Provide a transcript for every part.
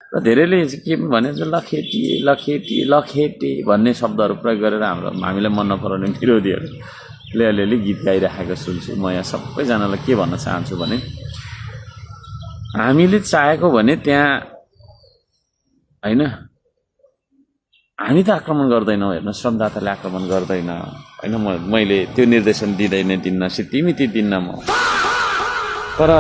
र धेरैले के भने लखेटी लखेटी लखेटे भन्ने शब्दहरू प्रयोग गरेर हामीलाई मन नपराउने विरोधीहरूले अलिअलि गीत गाइराखेको सुन्छु। म यहाँ सबैजनालाई के भन्न चाहन्छु भने हामीले चाहेको भने त्यहाँ होइन, हामी त आक्रमण गर्दैनौँ। हेर्नु, श्रमदाताले आक्रमण गर्दैन होइन, मैले त्यो निर्देशन दिन्न तिमी ती दिन्न म। तर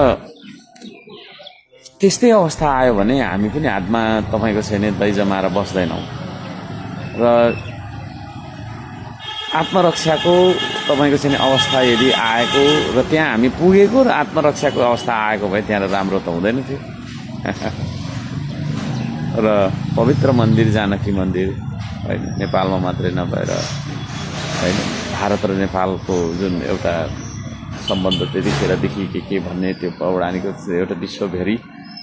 त्यस्तै अवस्था आयो भने हामी पनि हातमा तपाईँको छैन दही जमाएर बस्दैनौँ। र आत्मरक्षाको तपाईँको चाहिँ अवस्था यदि आएको र त्यहाँ हामी पुगेको र आत्मरक्षाको अवस्था आएको भए त्यहाँ राम्रो त हुँदैन थियो। र पवित्र मन्दिर जानकी मन्दिर होइन, नेपालमा मात्रै नभएर होइन, भारत र नेपालको जुन एउटा सम्बन्ध त्यतिखेरदेखि के भन्ने त्यो पौराणिक एउटा विश्वभरि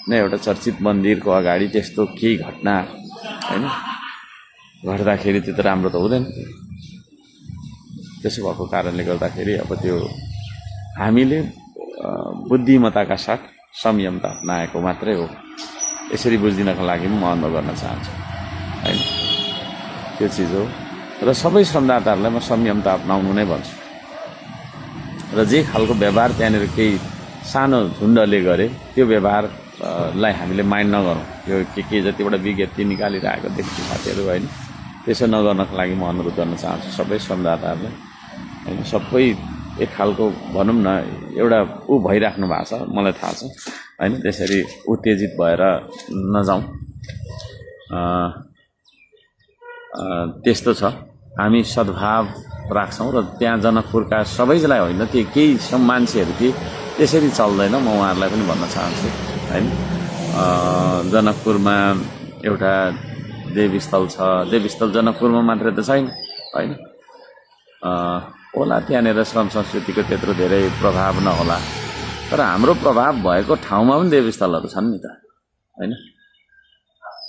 नै एउटा चर्चित मन्दिरको अगाडि त्यस्तो केही घटना होइन घट्दाखेरि त्यो त राम्रो त हुँदैन। त्यसो भएको कारणले गर्दाखेरि अब त्यो हामीले बुद्धिमत्ताका साथ संयमता अपनाएको मात्रै हो। यसरी बुझिदिनको लागि म अनुरोध गर्न चाहन्छु होइन, त्यो चिज हो। र सबै श्रमदाताहरूलाई म संयमता अपनाउनु नै भन्छु। र जे खालको व्यवहार त्यहाँनिर केही सानो झुन्डले गरे त्यो व्यवहारलाई हामीले माइन्ड नगरौँ। यो के जतिवटा विज्ञप्ति निकालिरहेको देख्छु साथीहरू होइन, त्यसो नगर्नको लागि म अनुरोध गर्न चाहन्छु सबै श्रमदाताहरूलाई होइन। सबै एक खालको भनौँ न एउटा भइराख्नु भएको छ, मलाई थाहा छ होइन। त्यसरी उत्तेजित भएर नजाउँ। त्यस्तो छ, हामी सद्भाव राख्छौँ र त्यहाँ जनकपुरका सबैलाई होइन, त्यो केही मान्छेहरू कि त्यसरी चल्दैन। म उहाँहरूलाई पनि भन्न चाहन्छु होइन। जनकपुरमा एउटा देवीस्थल छ, देवीस्थल जनकपुरमा मात्रै त छैन होइन। होला त्यहाँनिर श्रम संस्कृतिको त्यत्रो धेरै प्रभाव नहोला, तर हाम्रो प्रभाव भएको ठाउँमा पनि देवीस्थलहरू छन् नि त होइन।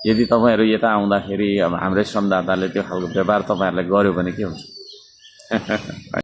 यदि तपाईँहरू यता आउँदाखेरि अब हाम्रै श्रमदाताले त्यो खालको व्यवहार तपाईँहरूलाई गर्यो भने के हुन्छ?